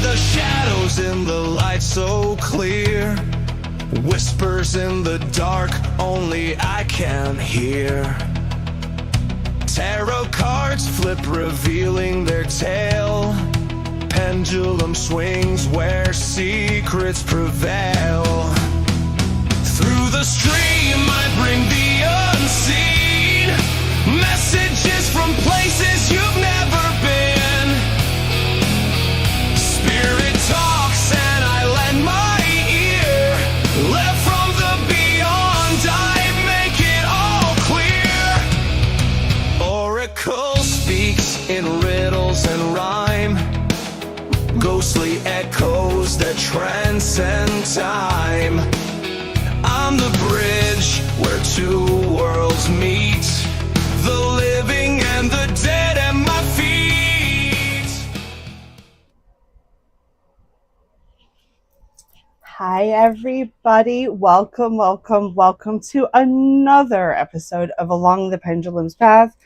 the shadows in the light so clear. Whispers in the dark, only I can hear. Tarot cards flip, revealing their tale. Pendulum swings where secrets prevail. Through the stream I bring the unseen, messages from places you've never been. Spirit talks and I lend my ear. Left from the beyond, I make it all clear. Oracle speaks in riddles and rhyme, ghostly echoes that transcend time. I'm the bridge where two worlds meet, the living and the dead at my feet. Hi everybody, welcome to another episode of Along the Pendulums Path.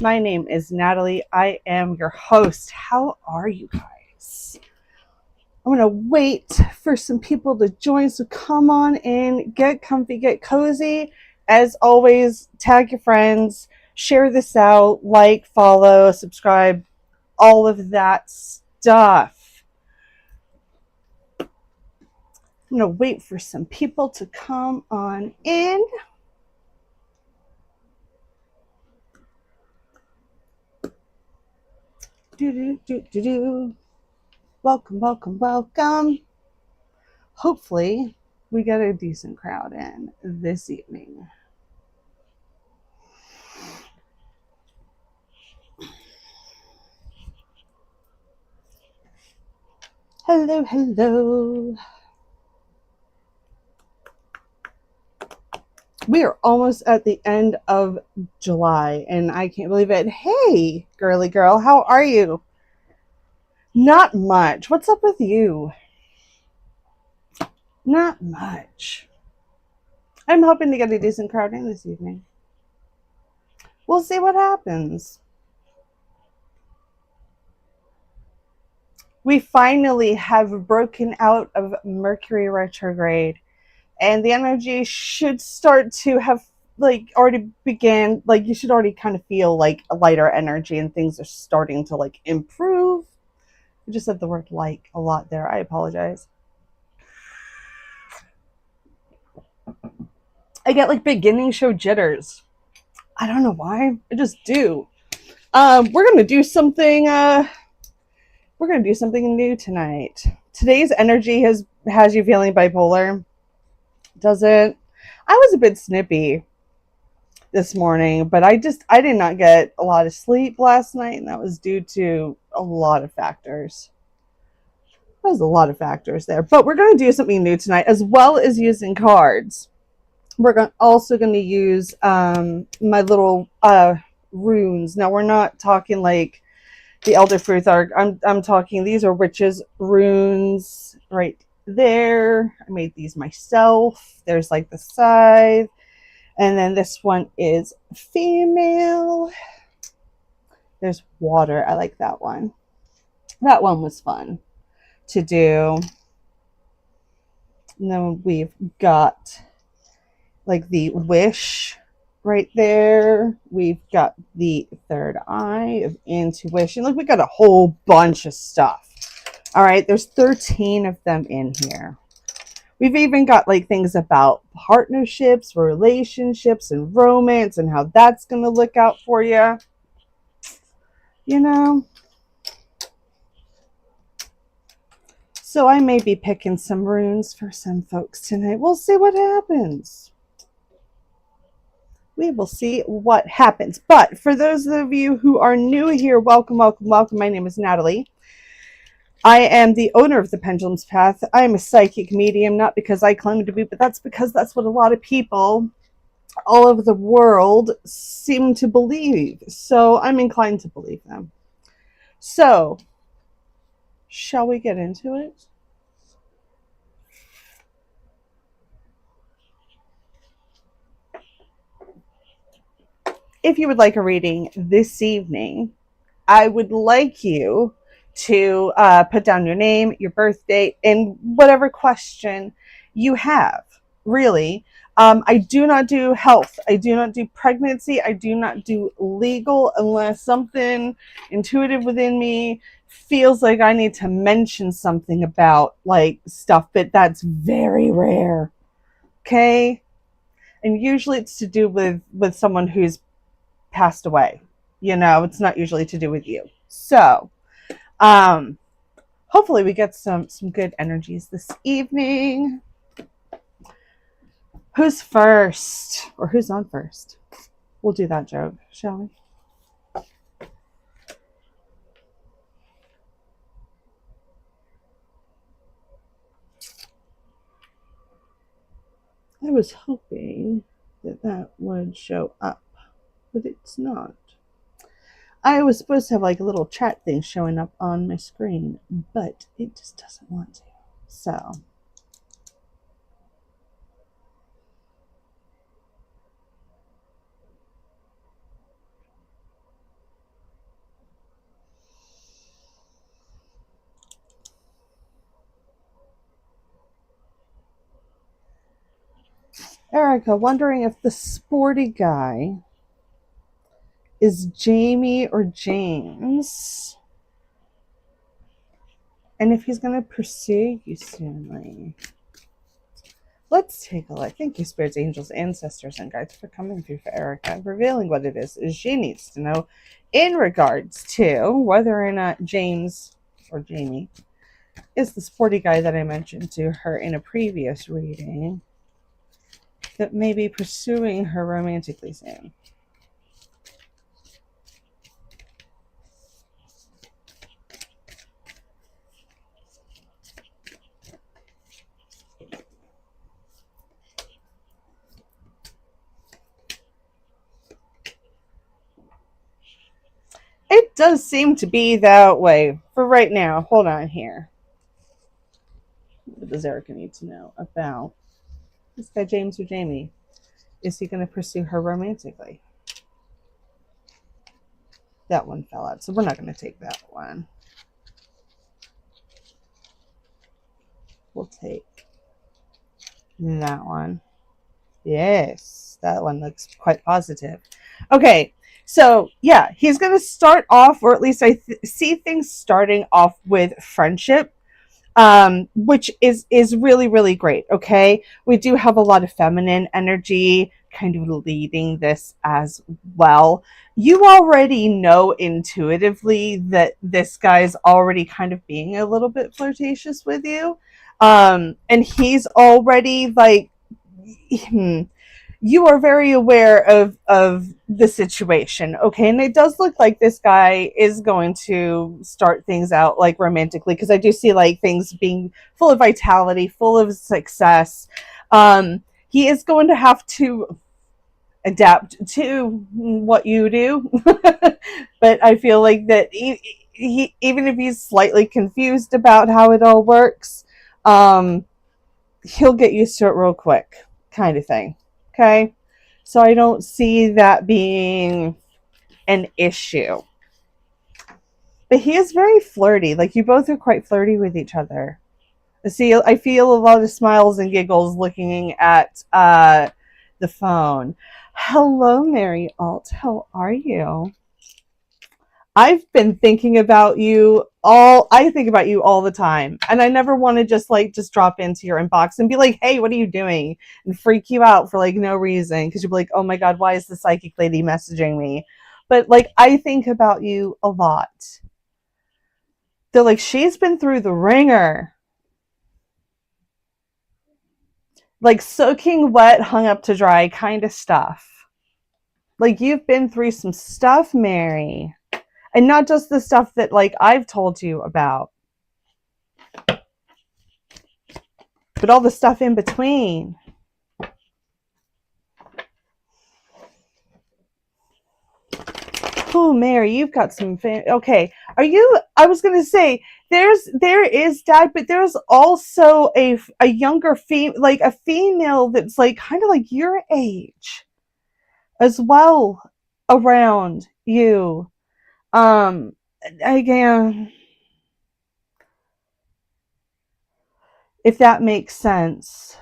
My name is Natalie. I am your host. How are you guys? I'm going to wait for some people to join, so come on in, get comfy, get cozy. As always, tag your friends, share this out, like, follow, subscribe, all of that stuff. I'm going to wait for some people to come on in. Welcome. Hopefully, we get a decent crowd in this evening. Hello. We are almost at the end of July, and I can't believe it. Hey, girly girl, how are you? Not much. What's up with you? Not much. I'm hoping to get a decent crowd in this evening. We'll see what happens. We finally have broken out of Mercury retrograde, and the energy should start to have already began, you should already kind of feel like a lighter energy and things are starting to improve. I just said the word like a lot there. I apologize. I get beginning show jitters. I don't know why. I just do. We're gonna do something new tonight. Today's energy has you feeling bipolar. Does it? I was a bit snippy this morning, but I did not get a lot of sleep last night, and that was due to a lot of factors. There's a lot of factors there, but we're going to do something new tonight, as well as using cards. We're also going to use my little runes. Now, we're not talking like the Elder Fruit Arc. I'm talking, these are witches runes right there. I made these myself. There's the scythe, and then this one is female. There's water. I like that one. That one was fun to do. And then we've got the wish right there. We've got the third eye of intuition. We got a whole bunch of stuff. All right, there's 13 of them in here. We've even got things about partnerships, relationships, and romance, and how that's going to look out for you. You know? So I may be picking some runes for some folks tonight. We'll see what happens. We will see what happens. But for those of you who are new here, welcome. My name is Natalie. I am the owner of the Pendulums Path. I am a psychic medium, not because I claim to be, but that's because that's what a lot of people all over the world seem to believe. So I'm inclined to believe them. So, shall we get into it? If you would like a reading this evening, I would like you to put down your name, your birth date, and whatever question you have, really. I do not do health. I do not do pregnancy. I do not do legal unless something intuitive within me feels like I need to mention something about like stuff, but that's very rare. Okay? And usually it's to do with someone who's passed away. You know, it's not usually to do with you. So, hopefully we get some good energies this evening. Who's first? Or who's on first? We'll do that joke, shall we? I was hoping that would show up, but it's not. I was supposed to have like a little chat thing showing up on my screen, but it just doesn't want to. So, Erica, wondering if the sporty guy is Jamie or James, and if he's going to pursue you soonly. Let's take a look. Thank you, spirits, angels, ancestors, and guides for coming through for Erica, revealing what it is she needs to know in regards to whether or not James or Jamie is the sporty guy that I mentioned to her in a previous reading that may be pursuing her romantically soon. It does seem to be that way for right now. Hold on here. What does Erica need to know about this guy, James or Jamie? Is he going to pursue her romantically? That one fell out, so we're not going to take that one. We'll take that one. Yes, that one looks quite positive. Okay, so yeah, he's going to start off, or at least I see things starting off with friendship, which is really, really great. Okay, we do have a lot of feminine energy kind of leading this as well. You already know intuitively that this guy's already kind of being a little bit flirtatious with you. And he's already like, you are very aware of the situation, okay? And it does look like this guy is going to start things out like romantically, because I do see like things being full of vitality, full of success. He is going to have to adapt to what you do, but I feel like that he even if he's slightly confused about how it all works, he'll get used to it real quick, kind of thing. Okay, so I don't see that being an issue. But he is very flirty. Like, you both are quite flirty with each other. I feel a lot of smiles and giggles looking at the phone. Hello, Mary Alt. How are you? I've been thinking about you I think about you all the time. And I never want to just drop into your inbox and be like, hey, what are you doing? And freak you out for like no reason. Because you'll be like, oh my God, why is the psychic lady messaging me? But like, I think about you a lot. They're like, she's been through the ringer. Like soaking wet, hung up to dry kind of stuff. Like, you've been through some stuff, Mary. And not just the stuff that, like, I've told you about, but all the stuff in between. Oh, Mary, you've got some okay. I was going to say, there is Dad, but there's also a younger like a female that's like kind of like your age as well around you. Again, if that makes sense.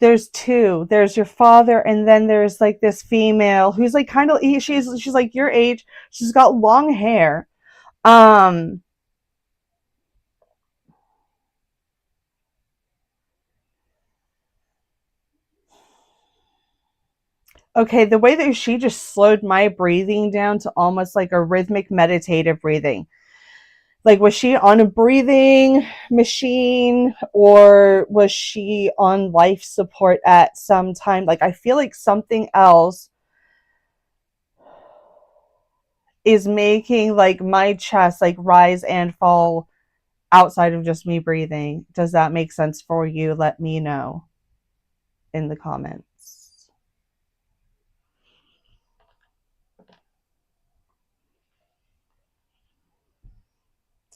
There's two. There's your father, and then there's like this female who's like kind of she's like your age. She's got long hair. Um okay, the way that she just slowed my breathing down to almost like a rhythmic meditative breathing. Like, was she on a breathing machine or was she on life support at some time? Like, I feel like something else is making like my chest like rise and fall outside of just me breathing. Does that make sense for you? Let me know in the comments.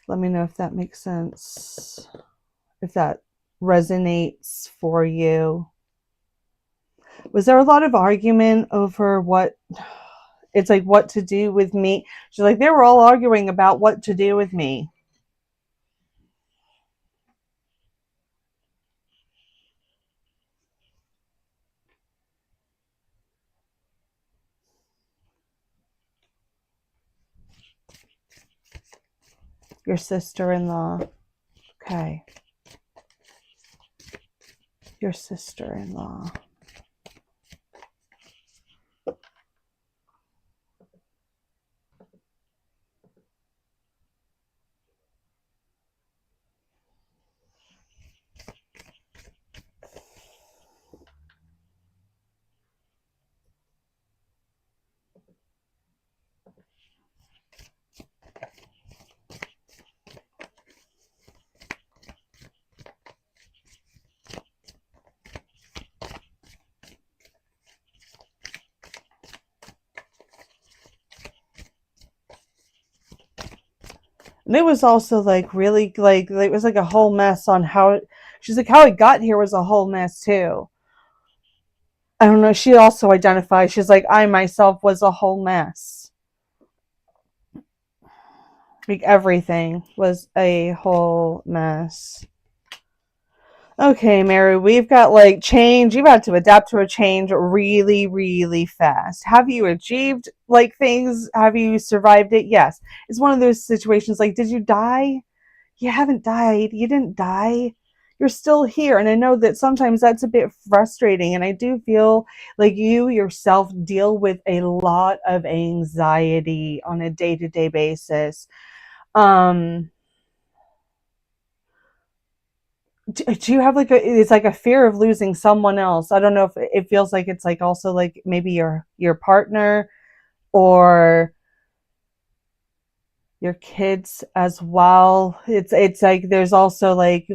Let me know if that makes sense. If that resonates for you. Was there a lot of argument over what it's like what to do with me? She's like, they were all arguing about what to do with me. Your sister-in-law. Okay. Your sister-in-law. And it was also like really like it was like a whole mess on how she's like how it got here was a whole mess too. I don't know. She also identifies. She's like, I myself was a whole mess. Like everything was a whole mess. Okay, Mary, we've got like change. You've had to adapt to a change really, really fast. Have you achieved like things? Have you survived it? Yes. It's one of those situations like, did you die? You haven't died. You didn't die. You're still here. And I know that sometimes that's a bit frustrating. And I do feel like you yourself deal with a lot of anxiety on a day-to-day basis. Do you have like it's like a fear of losing someone else? I don't know if it feels like it's like also like maybe your partner or your kids as well. It's like there's also like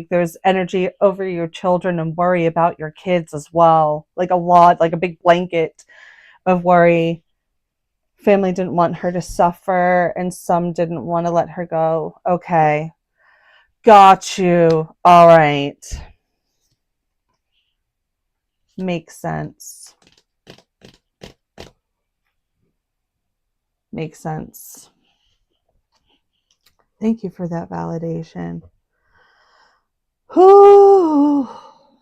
there's energy over your children and worry about your kids as well. Like a lot, like a big blanket of worry. Family didn't want her to suffer and some didn't want to let her go. Okay. Got you. All right. Makes sense. Makes sense. Thank you for that validation. Whew.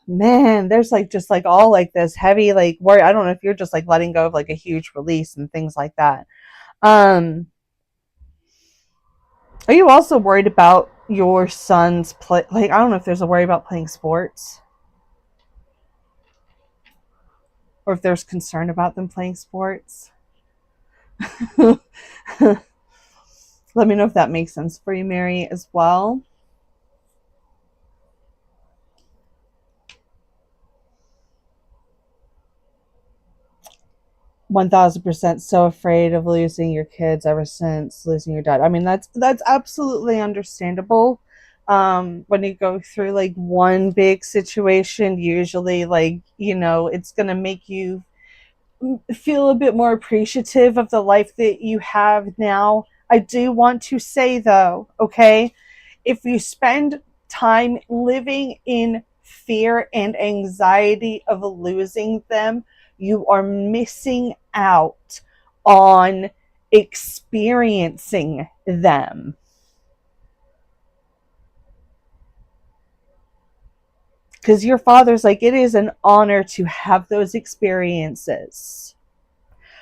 Man, there's like just like all like this heavy like worry. I don't know if you're just like letting go of like a huge release and things like that. Are you also worried about your son's play? Like, I don't know if there's a worry about playing sports or if there's concern about them playing sports. Let me know if that makes sense for you, Mary, as well. 1000% so afraid of losing your kids ever since losing your dad. I mean, that's absolutely understandable. When you go through like one big situation, usually like, you know, it's gonna make you feel a bit more appreciative of the life that you have now. I do want to say though, okay, if you spend time living in fear and anxiety of losing them, you are missing out on experiencing them. Because your father's like, it is an honor to have those experiences.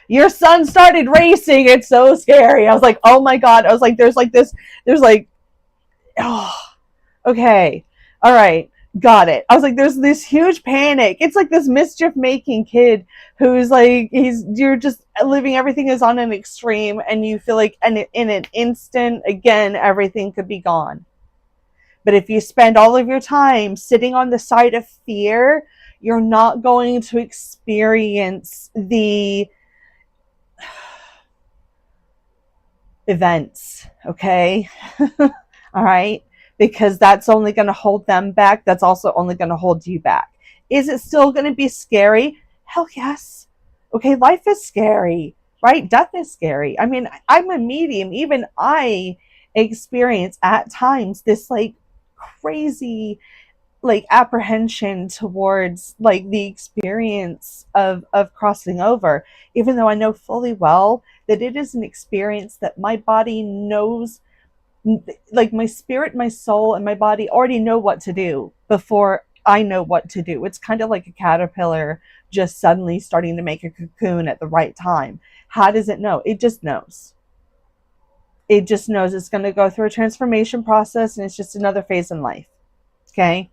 Your son started racing. It's so scary. I was like, oh my God. I was like, there's like, oh, okay. All right. Got it. I was like, there's this huge panic. It's like this mischief making kid who's like, you're just living, everything is on an extreme, and you feel like, and in an instant, again, everything could be gone. But if you spend all of your time sitting on the side of fear, you're not going to experience the events, okay? All right? Because that's only going to hold them back. That's also only going to hold you back. Is it still going to be scary? Hell yes. Okay, life is scary, right? Death is scary. I mean, I'm a medium. Even I experience at times this like crazy like apprehension towards like the experience of crossing over, even though I know fully well that it is an experience that my body knows, like my spirit, my soul, and my body already know what to do before I know what to do. It's kind of like a caterpillar just suddenly starting to make a cocoon at the right time. How does it know? It just knows. It just knows it's going to go through a transformation process, and it's just another phase in life. Okay.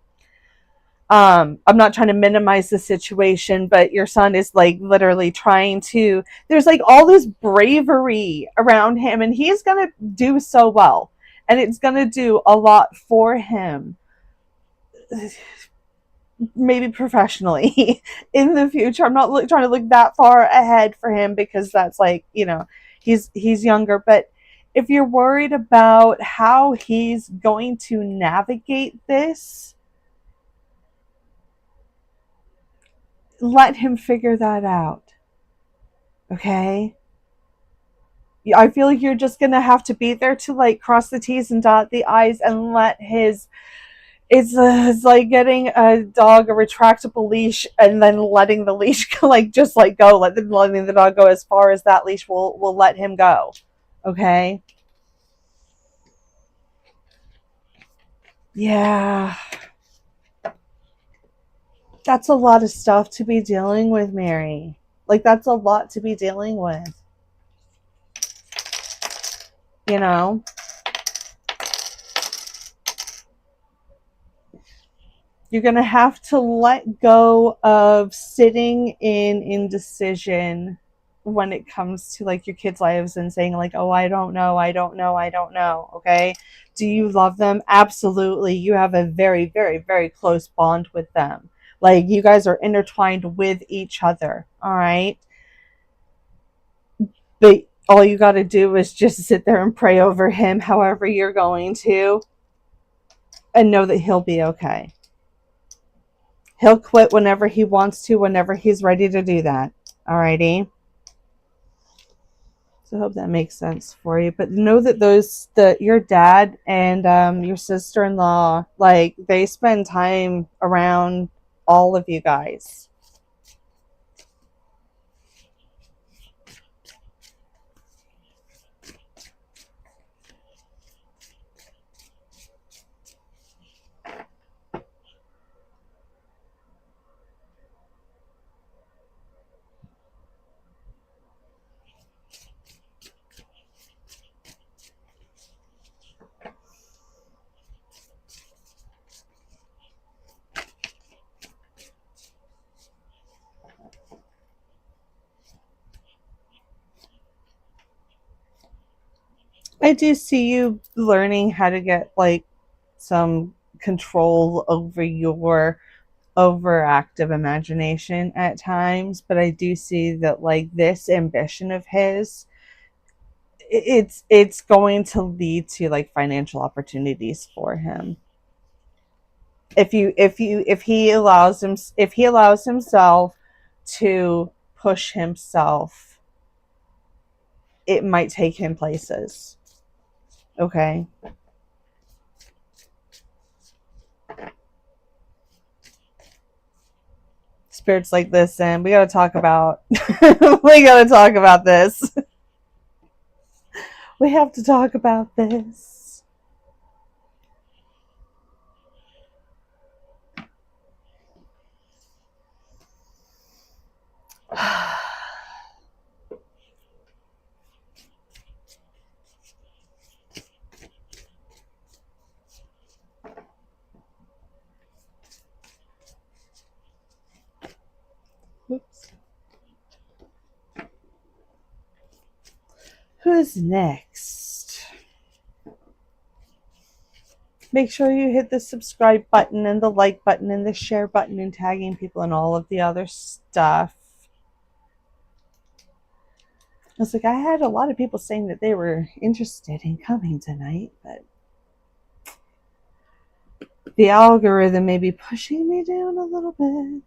I'm not trying to minimize the situation, but your son is like literally trying to, there's like all this bravery around him, and he's going to do so well, and it's going to do a lot for him, maybe professionally in the future. I'm not trying to look that far ahead for him, because that's like, you know, he's younger, but if you're worried about how he's going to navigate this, let him figure that out. Okay? I feel like you're just gonna have to be there to like cross the T's and dot the I's and let his, it's like getting a dog a retractable leash and then letting the leash like just like go, letting the dog go as far as that leash will let him go. Okay? Yeah. That's a lot of stuff to be dealing with, Mary. Like, that's a lot to be dealing with. You know? You're going to have to let go of sitting in indecision when it comes to like your kids' lives and saying like, oh, I don't know. Okay. Do you love them? Absolutely. You have a very, very, very close bond with them. Like, you guys are intertwined with each other. All right. But all you got to do is just sit there and pray over him however you're going to, and know that he'll be okay. He'll quit whenever he wants to, whenever he's ready to do that. Alrighty? So I hope that makes sense for you. But know that your dad and your sister-in-law, like, they spend time around all of you guys. I do see you learning how to get like some control over your overactive imagination at times, but I do see that like this ambition of his, it's going to lead to like financial opportunities for him. If he allows himself to push himself, it might take him places. Okay. Spirits like this, and we gotta talk about we gotta talk about this. We have to talk about this. Who's next? Make sure you hit the subscribe button and the like button and the share button and tagging people and all of the other stuff. I was like, I had a lot of people saying that they were interested in coming tonight, but the algorithm may be pushing me down a little bit.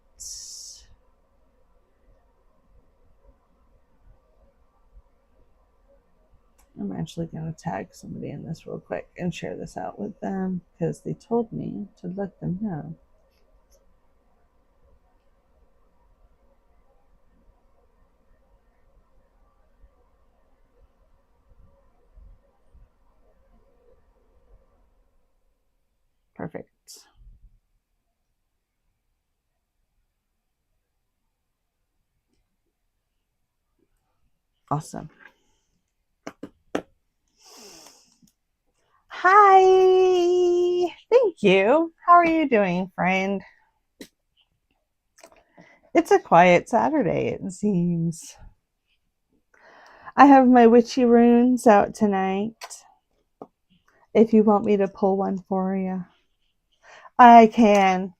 I'm actually going to tag somebody in this real quick and share this out with them because they told me to let them know. Perfect. Awesome. Hi. Thank you. How are you doing, friend? It's a quiet Saturday, it seems. I have my witchy runes out tonight. If you want me to pull one for you, I can.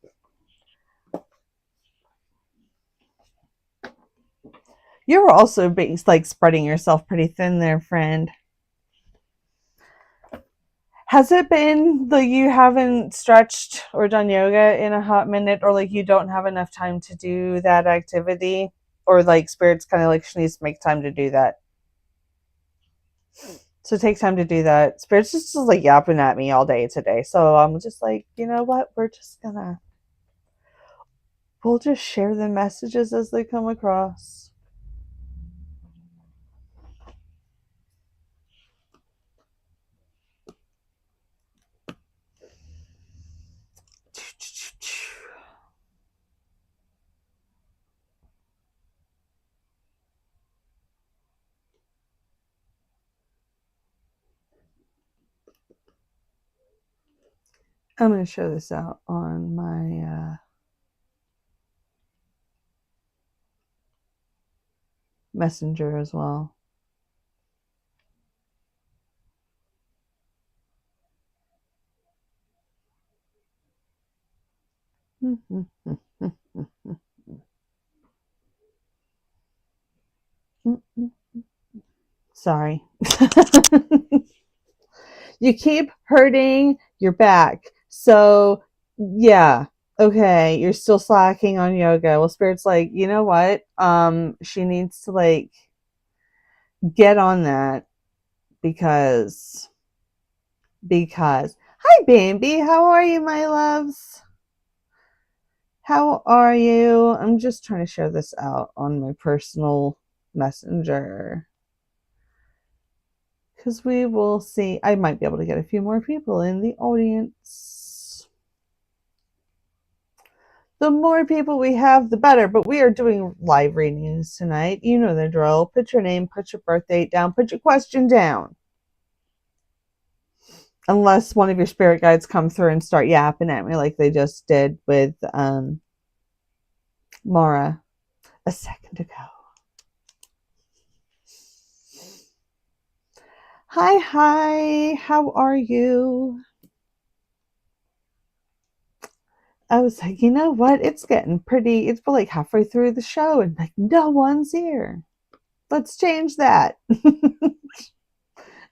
You're also like spreading yourself pretty thin there, friend. Has it been like you haven't stretched or done yoga in a hot minute, or like you don't have enough time to do that activity, or like spirit's kind of like she needs to make time to do that? So take time to do that. Spirit's just like yapping at me all day today, so I'm just like, you know what? We'll just share the messages as they come across. I'm going to show this out on my messenger as well. Sorry. You keep hurting your back. So, yeah. Okay, you're still slacking on yoga. Well, Spirit's like, you know what? She needs to like get on that because hi Bambi, how are you, my loves? How are you? I'm just trying to share this out on my personal messenger because we will see. I might be able to get a few more people in the audience. The more people we have, the better, but we are doing live readings tonight. You know the drill. Put your name, put your birth date down, put your question down. Unless one of your spirit guides come through and start yapping at me like they just did with Mara a second ago. Hi, how are you? I was like, you know what? It's getting pretty. It's like halfway through the show and like no one's here. Let's change that.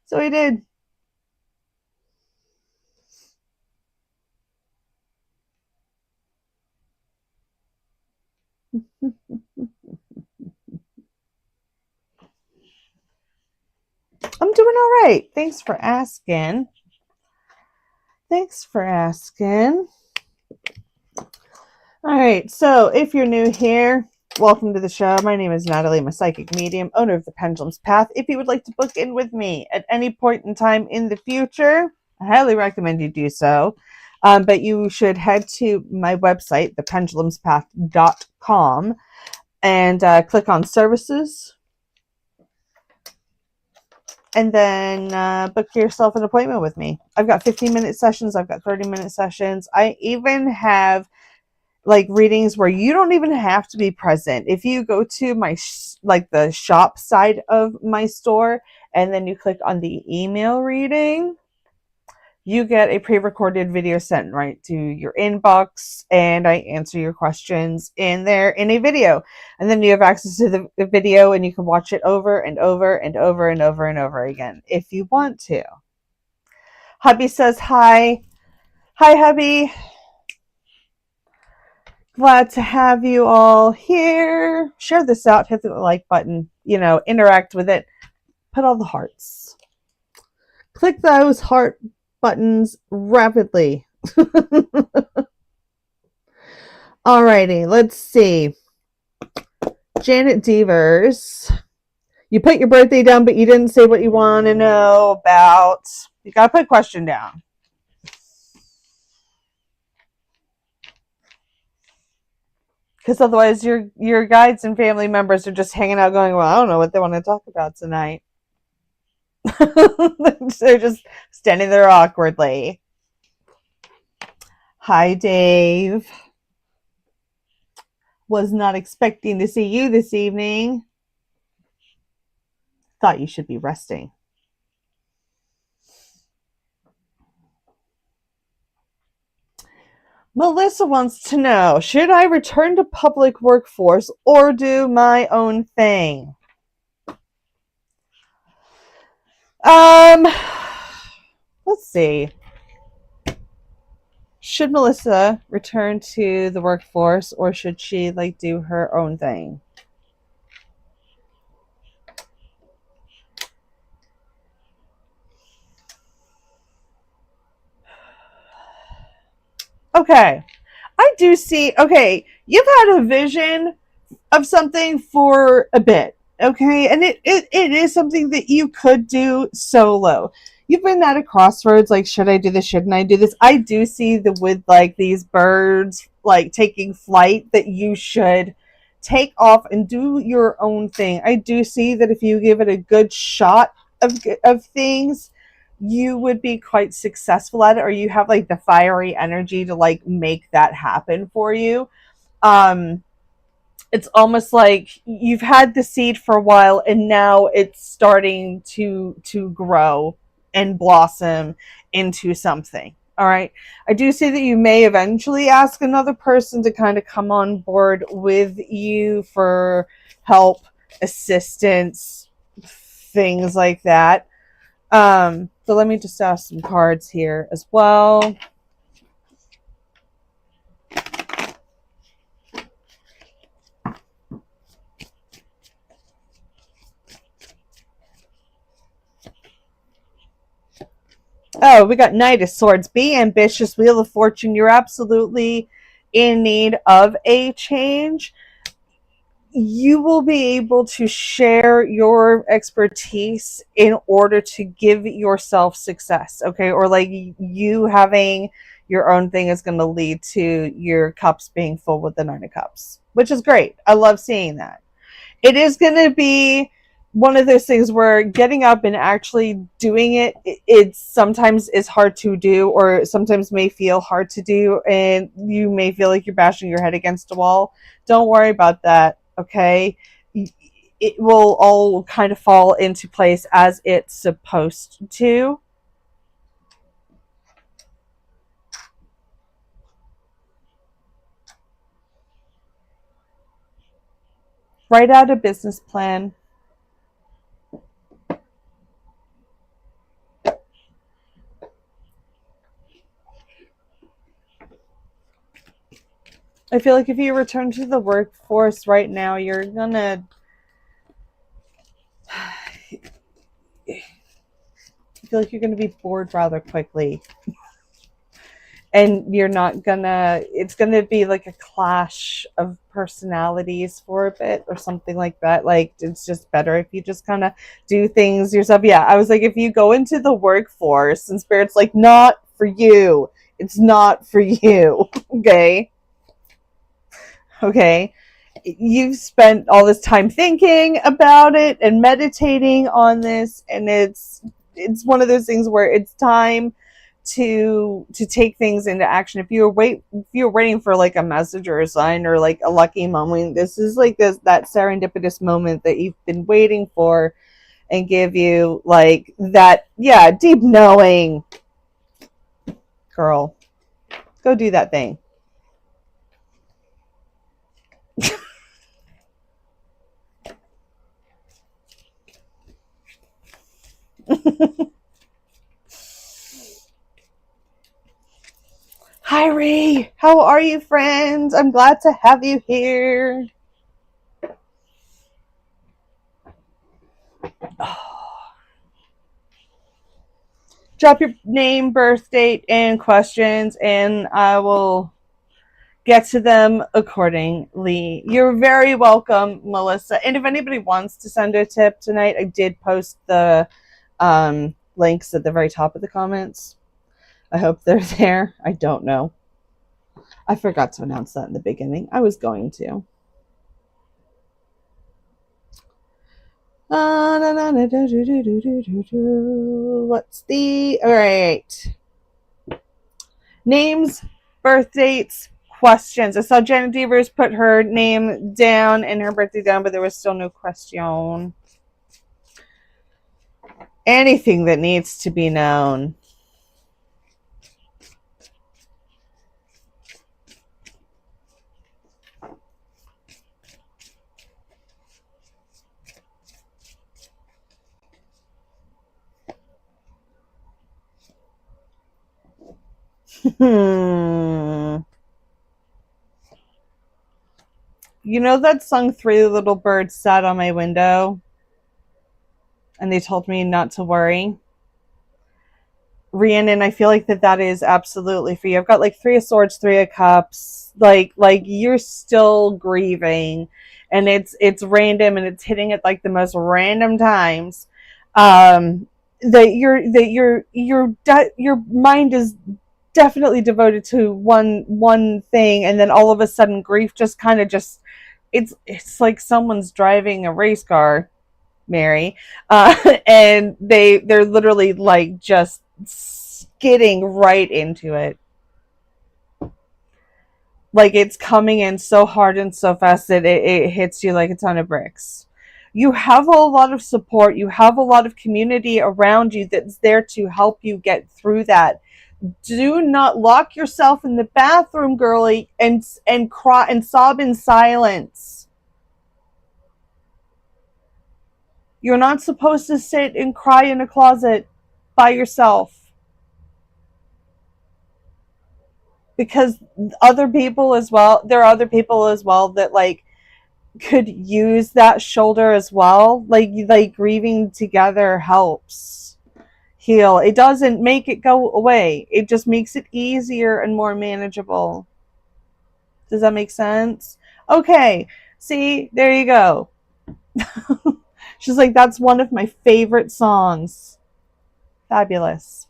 So I did. I'm doing all right. Thanks for asking. All right, so if you're new here, welcome to the show. My name is Natalie. I'm a psychic medium, owner of the Pendulums Path. If you would like to book in with me at any point in time in the future, I highly recommend you do so. But you should head to my website, thependulumspath.com, and click on services. And then book yourself an appointment with me. I've got 15-minute sessions. I've got 30-minute sessions. I even have like readings where you don't even have to be present. If you go to my the shop side of my store and then you click on the email reading, you get a pre-recorded video sent right to your inbox, and I answer your questions in there in a video. And then you have access to the video, and you can watch it over and over and over and over and over again if you want to. Hubby says hi. Hi, hubby. Glad to have you all here. Share this out. Hit the like button. Interact with it. Put all the hearts. Click those heart buttons rapidly. Alrighty, let's see. Janet Devers. You put your birthday down, but you didn't say what you want to know about. You gotta put a question down. Because otherwise your guides and family members are just hanging out going, well, I don't know what they want to talk about tonight. They're just standing there awkwardly. Hi, Dave. Was not expecting to see you this evening. Thought you should be resting. Melissa wants to know, should I return to public workforce or do my own thing? Let's see. Should Melissa return to the workforce or should she do her own thing? Okay. I do see, you've had a vision of something for a bit, okay? And it is something that you could do solo. You've been at a crossroads, should I do this, shouldn't I do this? I do see with these birds taking flight that you should take off and do your own thing. I do see that if you give it a good shot of things, you would be quite successful at it, or you have the fiery energy to make that happen for you. It's almost like you've had the seed for a while and now it's starting to grow and blossom into something. All right. I do see that you may eventually ask another person to kind of come on board with you for help, assistance, things like that. So let me just ask some cards here as well. Oh, we got Knight of Swords. Be ambitious, Wheel of Fortune. You're absolutely in need of a change. You will be able to share your expertise in order to give yourself success, okay? Or you having your own thing is going to lead to your cups being full with the Nine of Cups, which is great. I love seeing that. It is going to be one of those things where getting up and actually doing it sometimes is hard to do, or sometimes may feel hard to do, and you may feel like you're bashing your head against a wall. Don't worry about that, okay? It will all kind of fall into place as it's supposed to. Write out a business plan. I feel like if you return to the workforce right now, you're gonna be bored rather quickly. And you're not gonna, it's gonna be like a clash of personalities for a bit or something like that. It's just better if you just kind of do things yourself. Yeah, I was like, if you go into the workforce and Spirit's not for you, it's not for you, okay? Okay, you've spent all this time thinking about it and meditating on this, and it's one of those things where it's time to take things into action. If you're waiting for a message or a sign or a lucky moment, this is that serendipitous moment that you've been waiting for, and give you like that, yeah, deep knowing. Girl, go do that thing. Hi, Ree. How are you, friends? I'm glad to have you here. Drop your name, birth date, and questions, and I will get to them accordingly. You're very welcome, Melissa. And if anybody wants to send a tip tonight, I did post the links at the very top of the comments. I hope they're there. I don't know. I forgot to announce that in the beginning. I was going to. What's the... All right. Names, birth dates, questions. I saw Janet Devers put her name down and her birthday down, but there was still no question. Anything that needs to be known. You know that song Three Little Birds Sat on My Window? And they told me not to worry. Rhiannon, I feel like that is absolutely for you. I've got like Three of Swords, Three of Cups. Like you're still grieving, and it's random and it's hitting at like the most random times. That your mind is definitely devoted to one thing, and then all of a sudden grief just kind of just it's like someone's driving a race car, Mary, and they're literally like just skidding right into it. Like it's coming in so hard and so fast that it hits you like a ton of bricks. You have a lot of support. You have a lot of community around you that's there to help you get through that. Do not lock yourself in the bathroom, girly, and cry and sob in silence. You're not supposed to sit and cry in a closet by yourself. Because other people as well, there are other people as well that like could use that shoulder as well. Like grieving together helps heal. It doesn't make it go away. It just makes it easier and more manageable. Does that make sense? Okay. See, there you go. She's like, that's one of my favorite songs. Fabulous.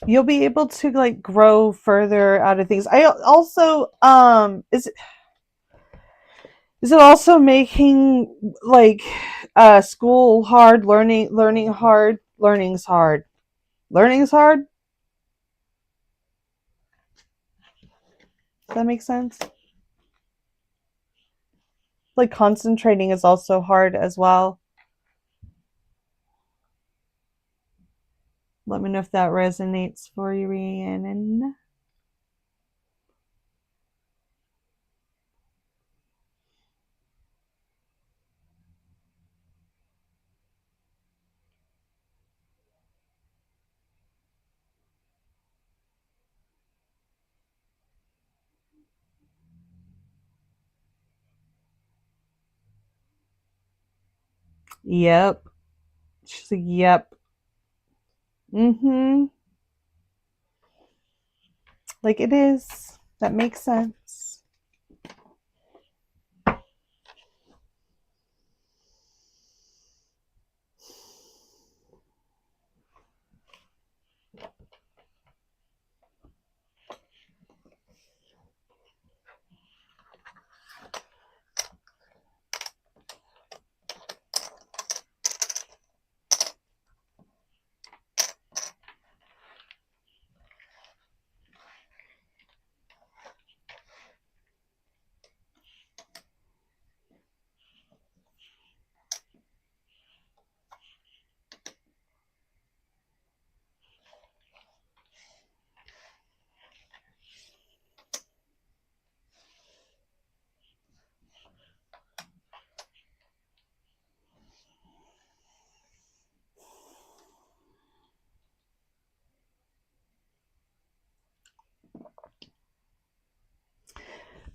You'll be able to like grow further out of things. I also is it also making like school hard, learning hard, learning's hard? Does that make sense? Like concentrating is also hard as well. Let me know if that resonates for you, Rhiannon. Yep. She's like, yep. Mm-hmm. Like it is. That makes sense.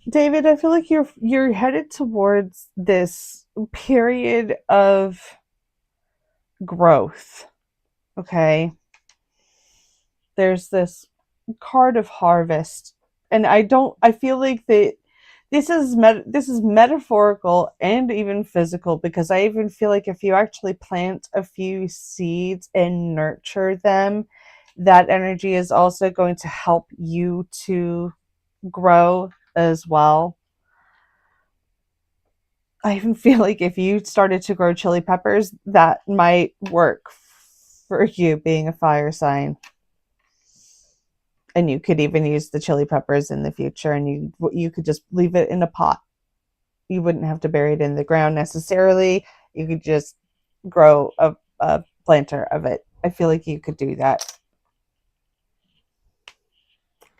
David, I feel like you're headed towards this period of growth. Okay. There's this card of harvest, and I feel like that this is metaphorical and even physical, because I even feel like if you actually plant a few seeds and nurture them, that energy is also going to help you to grow as well. I even feel like if you started to grow chili peppers, that might work for you being a fire sign. And you could even use the chili peppers in the future, and you could just leave it in a pot. You wouldn't have to bury it in the ground necessarily. You could just grow a planter of it. I feel like you could do that.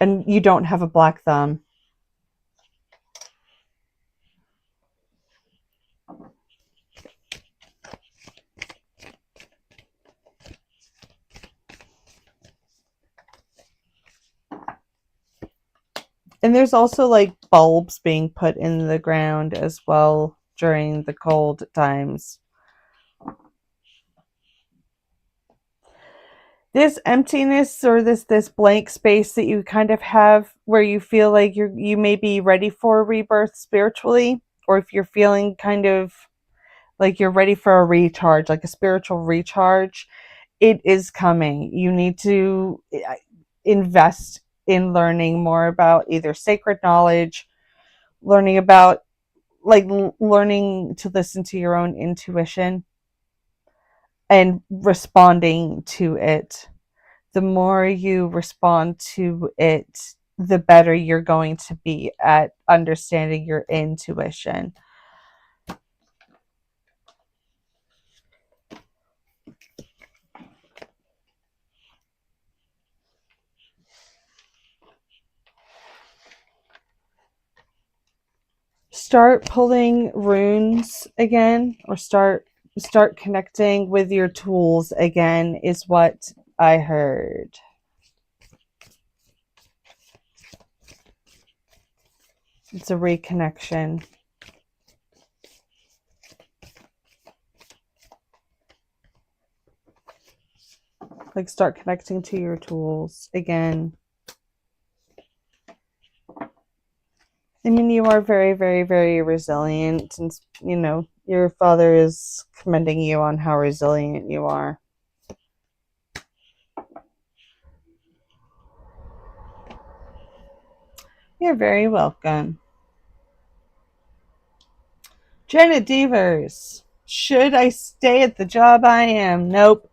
And you don't have a black thumb. And there's also like bulbs being put in the ground as well during the cold times. This emptiness, or this blank space that you kind of have where you feel like you may be ready for a rebirth spiritually, or if you're feeling kind of like you're ready for a recharge, like a spiritual recharge, it is coming. You need to invest in learning more about either sacred knowledge, learning about like learning to listen to your own intuition and responding to it. The more you respond to it, the better you're going to be at understanding your intuition. Start pulling runes again, or start connecting with your tools again, is what I heard. It's a reconnection. Like, start connecting to your tools again. I mean, you are very, very, very resilient, and you know, your father is commending you on how resilient you are. You're very welcome. Janet Devers. Should I stay at the job I am? Nope.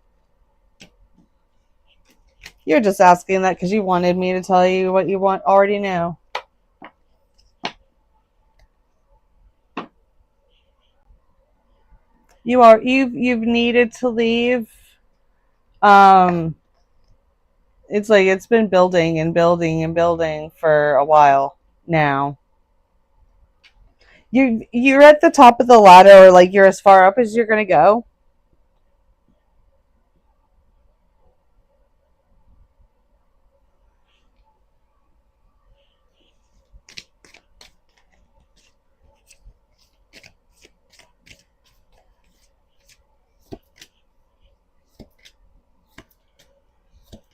You're just asking that because you wanted me to tell you what you already know. You've needed to leave. Um, it's like it's been building and building and building for a while now. You're at the top of the ladder, or like you're as far up as you're gonna go.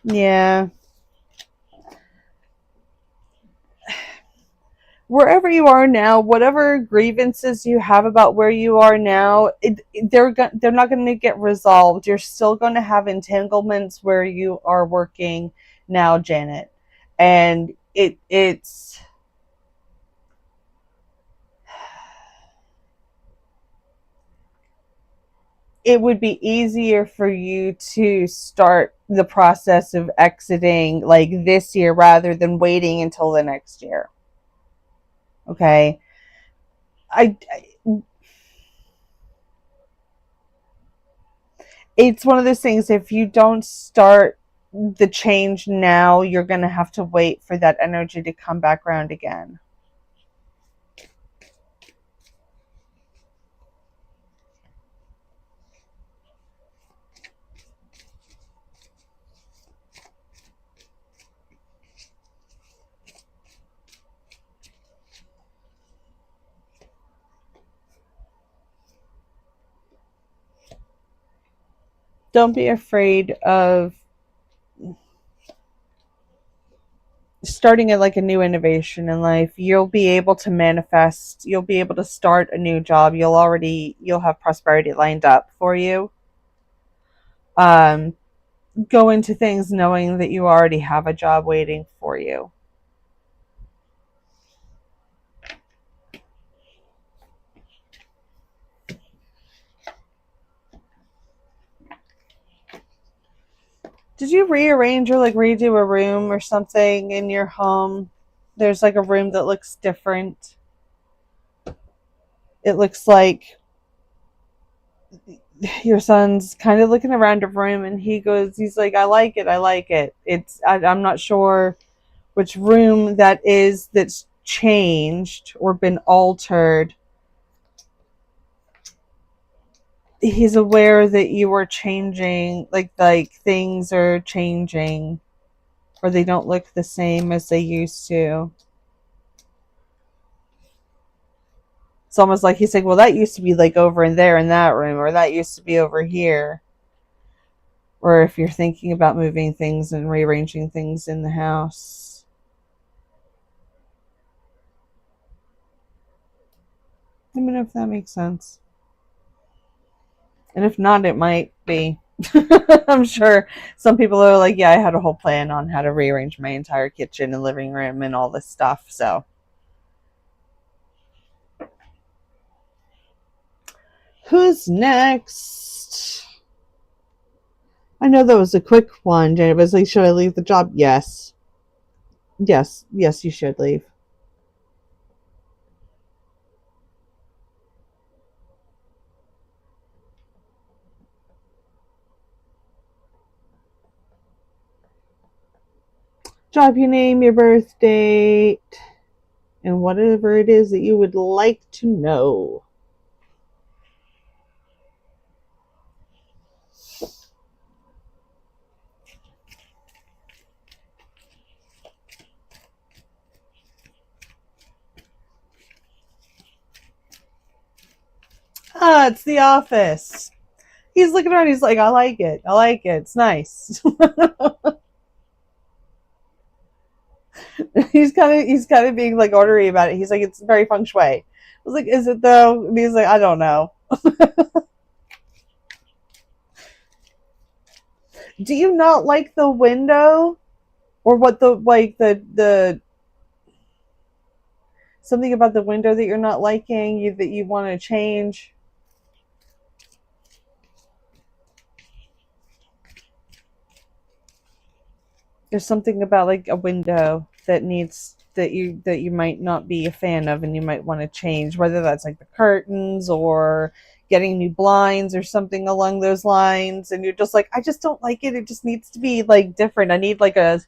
Yeah. Wherever you are now, whatever grievances you have about where you are now, they're not going to get resolved. You're still going to have entanglements where you are working now, Janet, and it would be easier for you to start the process of exiting like this year rather than waiting until the next year. Okay. I It's one of those things, if you don't start the change now, you're going to have to wait for that energy to come back around again. don't be afraid of starting at like a new innovation in life. You'll be able to manifest, you'll be able to start a new job. You'll have prosperity lined up for you. um go into things knowing that you already have a job waiting for you. Did you rearrange or like redo a room or something in your home? There's like a room that looks different. It looks like your son's kind of looking around a room and he's like, I like it. I like it. I'm not sure which room that is that's changed or been altered. He's aware that you are changing, like things are changing or they don't look the same as they used to. It's almost like he's like, well, that used to be like over in there in that room, or that used to be over here. Or if you're thinking about moving things and rearranging things in the house. Let me know if that makes sense. And if not, it might be. I'm sure some people are like, yeah, I had a whole plan on how to rearrange my entire kitchen and living room and all this stuff. So who's next? I know that was a quick one. Janet was like, should I leave the job? Yes. Yes, you should leave. Drop your name, your birth date, and whatever it is that you would like to know. Ah, it's the office. He's looking around. He's like, I like it. I like it. It's nice. he's kind of being like ornery about it. He's like, it's very feng shui. I was like, is it though? And he's like, I don't know. Do you not like the window, or what the something about the window that you're not liking, that you want to change? There's something about like a window that you might not be a fan of and you might want to change, whether that's like the curtains or getting new blinds or something along those lines, and you're just like, I just don't like it. It just needs to be like different. I need like a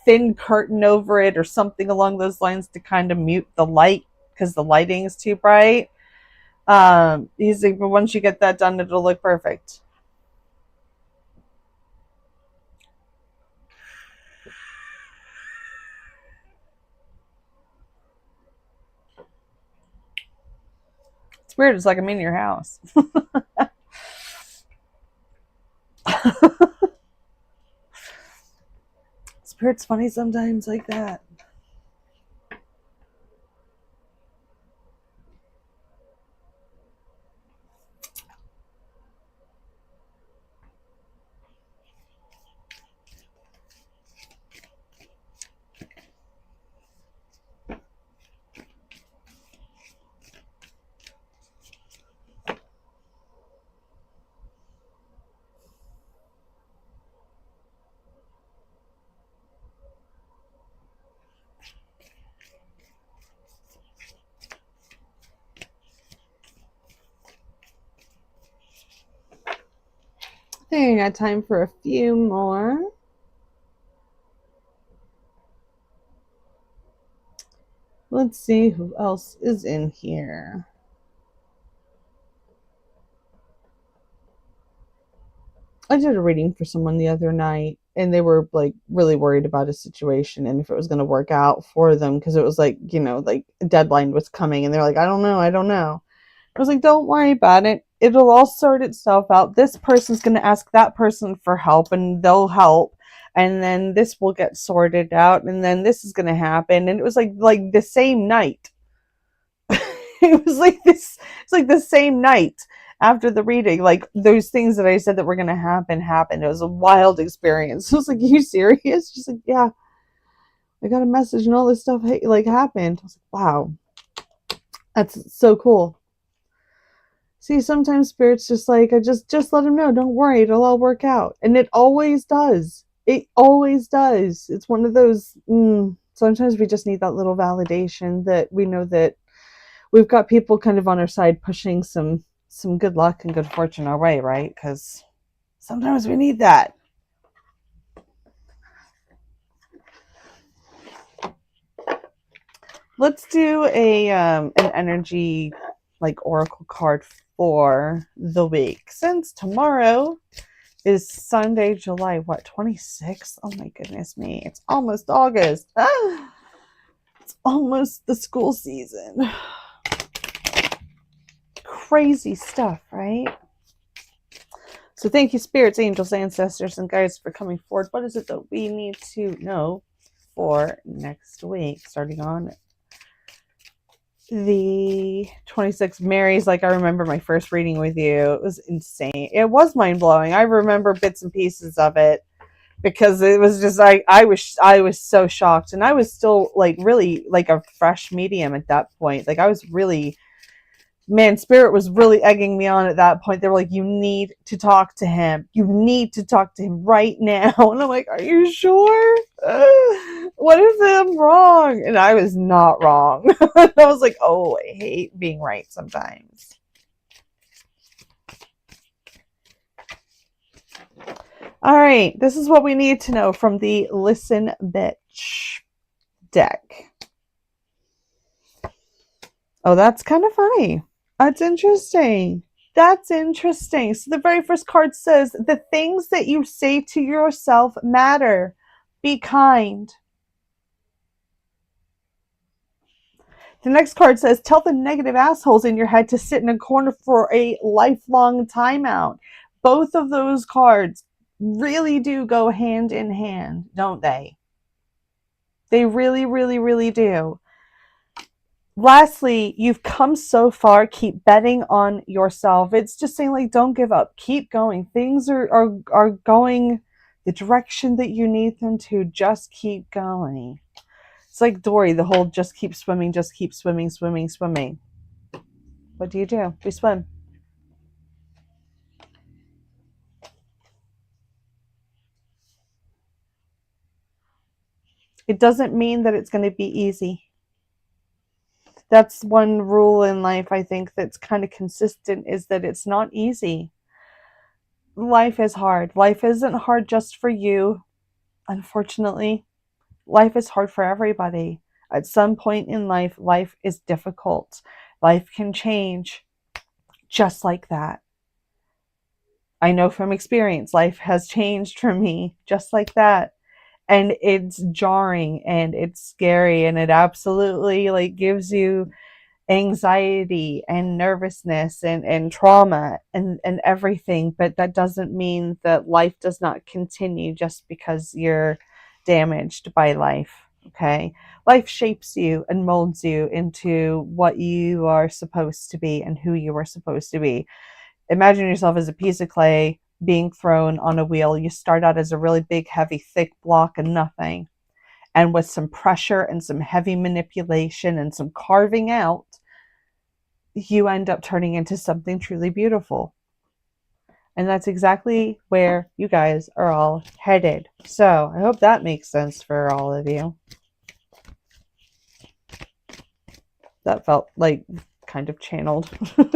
thin curtain over it or something along those lines to kind of mute the light because the lighting is too bright. He's like, but once you get that done, it'll look perfect. It's weird. It's like I'm in your house. Spirit's funny sometimes like that. I think I got time for a few more. Let's see who else is in here. I did a reading for someone the other night, and they were like really worried about a situation and if it was going to work out for them, because it was like, like a deadline was coming, and they're like, I don't know. I was like, don't worry about it. it'll all sort itself out. This person's going to ask that person for help and they'll help. And then this will get sorted out. And then this is going to happen. And it was like the same night. It was like this, it's like the same night after the reading. Like those things that I said that were going to happen happened. It was a wild experience. I was like, are you serious? She's like, yeah, I got a message and all this stuff like happened. I was like, wow, that's so cool. See, sometimes spirit's just like, I just let them know. Don't worry, it'll all work out. And it always does. It always does. It's one of those, sometimes we just need that little validation that we know that we've got people kind of on our side pushing some good luck and good fortune our way, right? Because sometimes we need that. Let's do an energy like oracle card for the week, since tomorrow is Sunday, July 26th. Oh my goodness me, it's almost August. It's almost the school season. Crazy stuff, right? So thank you, spirits, angels, ancestors, and guides for coming forward. What is it that we need to know for next week, starting on the 26th? Mary's like, I remember my first reading with you. It was insane. It was mind-blowing. I remember bits and pieces of it because it was just like I was so shocked, and I was still like really like a fresh medium at that point. Like I was really, man, spirit was really egging me on at that point. They were like, you need to talk to him. You need to talk to him right now. And I'm like, are you sure? What if I'm wrong? And I was not wrong. I was like, oh, I hate being right sometimes. All right, this is what we need to know from the Listen Bitch deck. Oh, that's kind of funny. That's interesting. That's interesting. So the very first card says, the things that you say to yourself matter. Be kind. The next card says, tell the negative assholes in your head to sit in a corner for a lifelong timeout. Both of those cards really do go hand in hand, don't they? They really, really, really do. Lastly, you've come so far. Keep betting on yourself. It's just saying, like, don't give up. Keep going. Things are going the direction that you need them to. Just keep going. It's like Dory, the whole just keep swimming, just keep swimming, swimming, swimming. What do? We swim. It doesn't mean that it's going to be easy. That's one rule in life, I think, that's kind of consistent, is that it's not easy. Life is hard. Life isn't hard just for you, unfortunately. Life is hard for everybody. At some point in life, life is difficult. Life can change just like that. I know from experience, life has changed for me just like that. And it's jarring and it's scary, and it absolutely like gives you anxiety and nervousness and trauma and everything. But that doesn't mean that life does not continue just because you're damaged by life. Okay, life shapes you and molds you into what you are supposed to be and who you are supposed to be. Imagine yourself as a piece of clay being thrown on a wheel. You start out as a really big, heavy, thick block of nothing. And with some pressure and some heavy manipulation and some carving out, you end up turning into something truly beautiful. And that's exactly where you guys are all headed. So I hope that makes sense for all of you. That felt like kind of channeled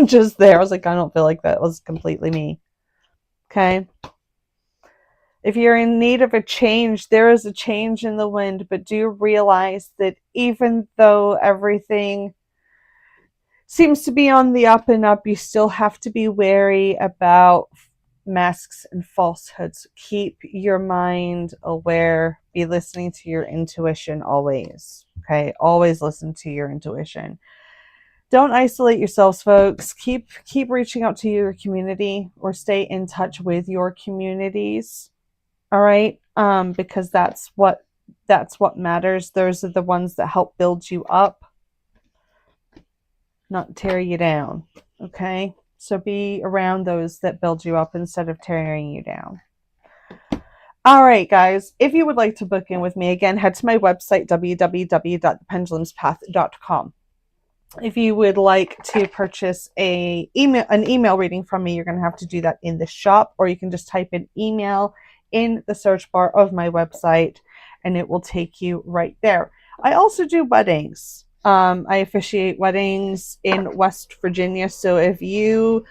just there. I was like, I don't feel like that was completely me. Okay. If you're in need of a change, there is a change in the wind, but do realize that even though everything seems to be on the up and up, you still have to be wary about masks and falsehoods. Keep your mind aware. Be listening to your intuition always. Okay. Always listen to your intuition. Don't isolate yourselves, folks. Keep reaching out to your community, or stay in touch with your communities. All right, because that's what matters. Those are the ones that help build you up, not tear you down. Okay, so be around those that build you up instead of tearing you down. All right, guys, if you would like to book in with me, again, head to my website, www.thependulumspath.com. If you would like to purchase an email reading from me, you're going to have to do that in the shop, or you can just type in email in the search bar of my website and it will take you right there. I also do weddings. I officiate weddings in West Virginia. So if you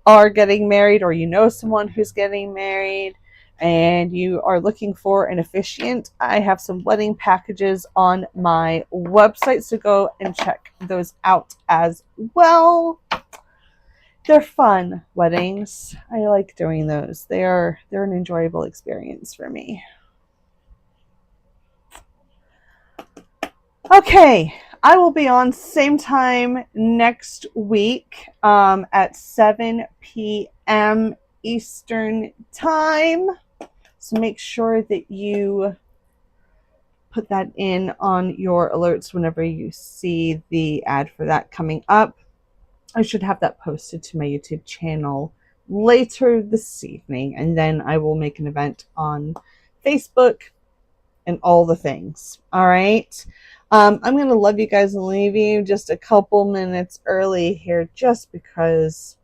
are getting married, or you know someone who's getting married, and you are looking for an officiant, I have some wedding packages on my website, so go and check those out as well. They're fun weddings. I like doing those. They're an enjoyable experience for me. Okay, I will be on same time next week at 7 p.m. Eastern time. So make sure that you put that in on your alerts whenever you see the ad for that coming up. I should have that posted to my YouTube channel later this evening, and then I will make an event on Facebook and all the things. All right. I'm going to love you guys and leave you just a couple minutes early here, just because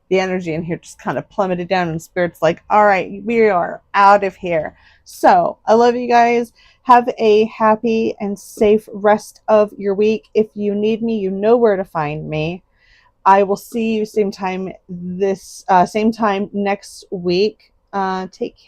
the energy in here just kind of plummeted down, and Spirit's like, all right, we are out of here. So I love you guys. Have a happy and safe rest of your week. If you need me, you know where to find me. I will see you same time next week. Take care.